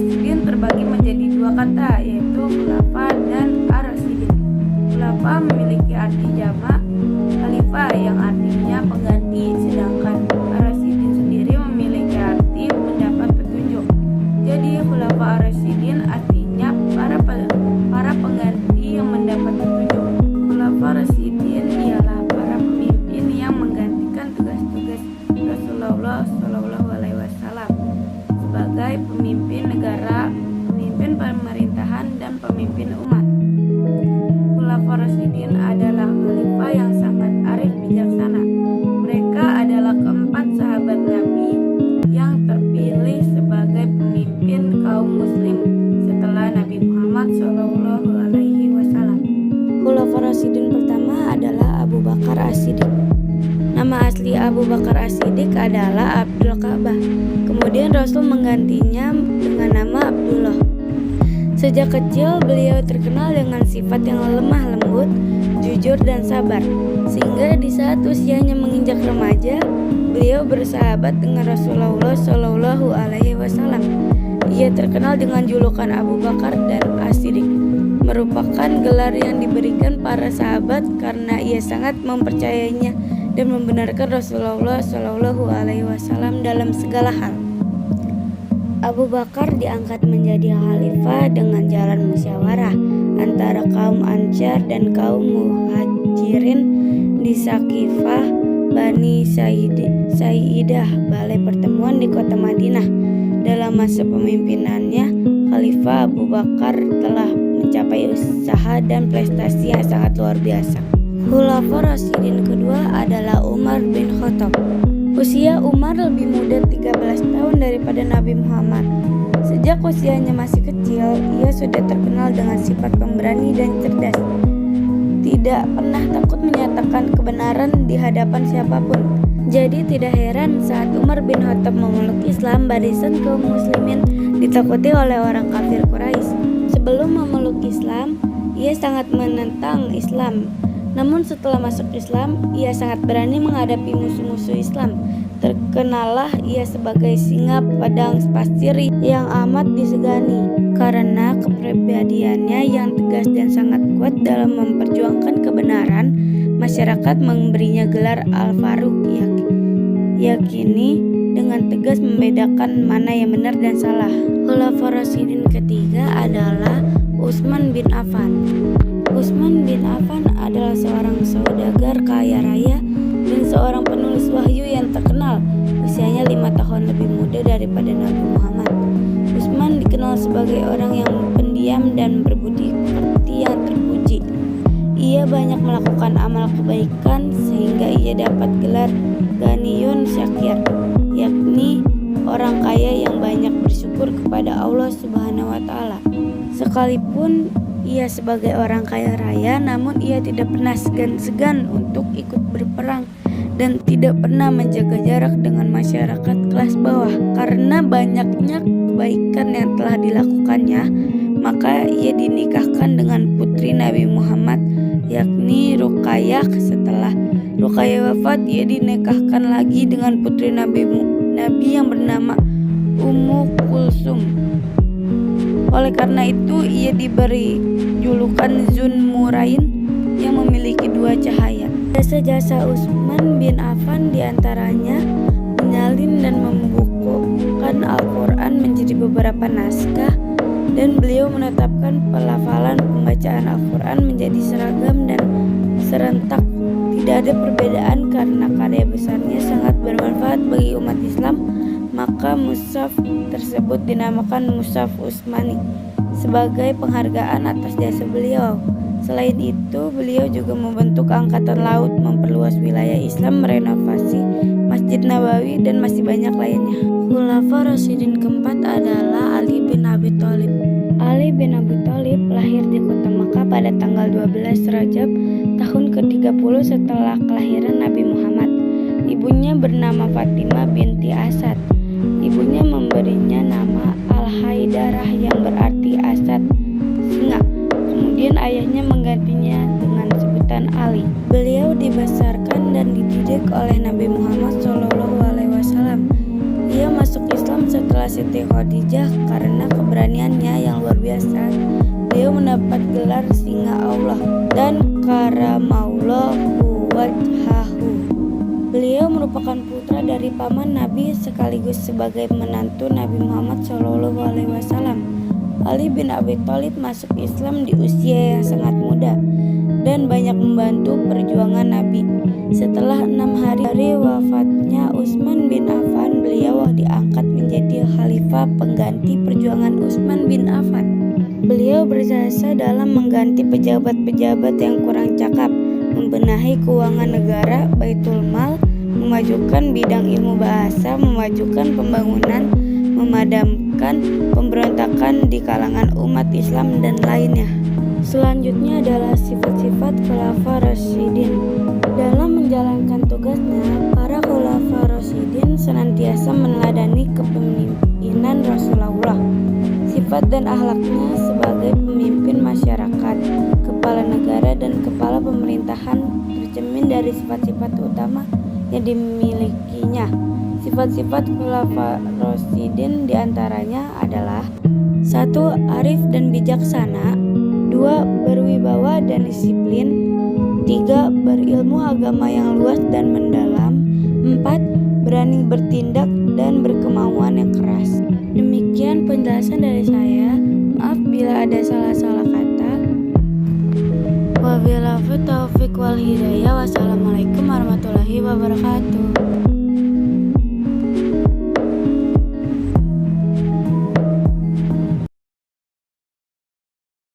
Ar-Rasyidin terbagi menjadi dua kata, yaitu khulafa dan ar-rasyidin. Khulafa memiliki arti jamak khalifah yang artinya pengganti, sedangkan ar-rasyidin sendiri memiliki arti mendapat petunjuk. Jadi khulafa ar-rasyidin artinya para pengganti yang mendapat petunjuk. Khulafa ar-rasyidin ialah para pemimpin yang menggantikan tugas-tugas Rasulullah SAW sebagai pemimpin negara, pemimpin pemerintahan, dan pemimpin umat. Khulafa Rasyidin adalah khalifah yang sangat arif bijaksana. Mereka adalah keempat sahabat Nabi yang terpilih sebagai pemimpin kaum muslim setelah Nabi Muhammad SAW. Khulafa Rasyidin pertama adalah Abu Bakar As-Siddiq. Nama asli Abu Bakar As-Siddiq adalah Abdul Ka'bah. Kemudian Rasul menggantinya dengan nama Abdullah. Sejak kecil beliau terkenal dengan sifat yang lemah lembut, jujur dan sabar. Sehingga di saat usianya menginjak remaja, beliau bersahabat dengan Rasulullah SAW. Ia terkenal dengan julukan Abu Bakar dan As-Siddiq, merupakan gelar yang diberikan para sahabat karena ia sangat mempercayainya dan membenarkan Rasulullah SAW dalam segala hal. Abu Bakar diangkat menjadi khalifah dengan jalan musyawarah antara kaum Ansar dan kaum Muhajirin di Saqifah Bani Sa'idah, balai pertemuan di kota Madinah. Dalam masa pemimpinannya, Khalifah Abu Bakar telah mencapai usaha dan prestasi yang sangat luar biasa. Khulafa Rasyidin kedua adalah Umar bin Khattab. Usia Umar lebih muda 13 tahun daripada Nabi Muhammad. Sejak usianya masih kecil, ia sudah terkenal dengan sifat pemberani dan cerdas. Tidak pernah takut menyatakan kebenaran di hadapan siapapun. Jadi tidak heran saat Umar bin Khattab memeluk Islam, barisan kaum muslimin ditakuti oleh orang kafir Quraisy. Sebelum memeluk Islam, ia sangat menentang Islam. Namun setelah masuk Islam, ia sangat berani menghadapi musuh-musuh Islam. Terkenalah ia sebagai singa padang pasir yang amat disegani karena kepribadiannya yang tegas dan sangat kuat dalam memperjuangkan kebenaran. Masyarakat memberinya gelar Al-Faruq, yakini dengan tegas membedakan mana yang benar dan salah. Khulafa Rasyidin ketiga adalah Utsman bin Affan. Utsman bin Affan adalah seorang saudagar kaya raya dan seorang penulis wahyu yang terkenal. Usianya 5 tahun lebih muda daripada Nabi Muhammad. Utsman dikenal sebagai orang yang pendiam dan berbudi pekerti yang terpuji. Ia banyak melakukan amal kebaikan sehingga ia dapat gelar Ghaniyun Syakir, yakni orang kaya yang banyak bersyukur kepada Allah Subhanahu wa Ta'ala. Sekalipun ia sebagai orang kaya raya, namun ia tidak pernah segan-segan untuk ikut berperang dan tidak pernah menjaga jarak dengan masyarakat kelas bawah. Karena banyaknya kebaikan yang telah dilakukannya, maka ia dinikahkan dengan putri Nabi Muhammad, yakni Ruqayyah. Setelah Ruqayyah wafat, ia dinikahkan lagi dengan putri Nabi yang bernama Ummu Kulsum. Oleh karena itu ia diberi julukan Zunnurain yang memiliki dua cahaya. Jasa-jasa Utsman bin Affan diantaranya menyalin dan membukukan Al-Quran menjadi beberapa naskah, dan beliau menetapkan pelafalan pembacaan Al-Quran menjadi seragam dan serentak. Tidak ada perbedaan karena karya besarnya sangat bermanfaat bagi umat Islam, maka mushaf tersebut dinamakan Mushaf Utsmani sebagai penghargaan atas jasa beliau. Selain itu, beliau juga membentuk angkatan laut, memperluas wilayah Islam, merenovasi Masjid Nabawi, dan masih banyak lainnya. Khulafa Rasyidin keempat adalah Ali bin Abi Thalib. Ali bin Abi Thalib lahir di kota Makkah pada tanggal 12 Rajab tahun ke-30 setelah kelahiran Nabi Muhammad. Ibunya bernama Fatimah binti Asad. Ibunya memberinya nama Al-Haidarah yang berarti Asad, singa. Kemudian ayahnya menggantinya dengan sebutan Ali. Beliau dibesarkan dan dididik oleh Nabi Muhammad SAW. Ia masuk Islam setelah adalah Siti Khadijah karena keberaniannya yang luar biasa. Beliau mendapat gelar Singa Allah dan Karamallahu wajhahu. Beliau merupakan putra dari paman Nabi sekaligus sebagai menantu Nabi Muhammad SAW. Ali bin Abi Thalib masuk Islam di usia yang sangat muda dan banyak membantu perjuangan Nabi. Setelah 6 hari dari wafatnya Utsman bin Affan, beliau diangkat menjadi khalifah pengganti perjuangan Utsman bin Affan. Beliau berjasa dalam mengganti pejabat-pejabat yang kurang cakap, membenahi keuangan negara, baitul mal, memajukan bidang ilmu bahasa, memajukan pembangunan, memadamkan pemberontakan di kalangan umat Islam dan lainnya. Selanjutnya adalah sifat-sifat Khulafa Rasyidin. Dalam menjalankan tugasnya, para Khulafa Rasyidin senantiasa meneladani kepemimpinan Rasulullah. Sifat dan akhlaknya sebagai pemimpin masyarakat, kepala negara dan kepala pemerintahan tercermin dari sifat-sifat utama yang dimilikinya. Sifat-sifat Khulafa Rasyidin diantaranya adalah 1. Arif dan bijaksana, 2. Berwibawa dan disiplin, 3. Berilmu agama yang luas dan mendalam, 4. Berani bertindak dan berkemauan yang keras. Demikian penjelasan dari saya. Maaf bila ada salah-salah kata. Wabillahi taufiq wal hidayah. Wassalamualaikum warahmatullahi wabarakatuh.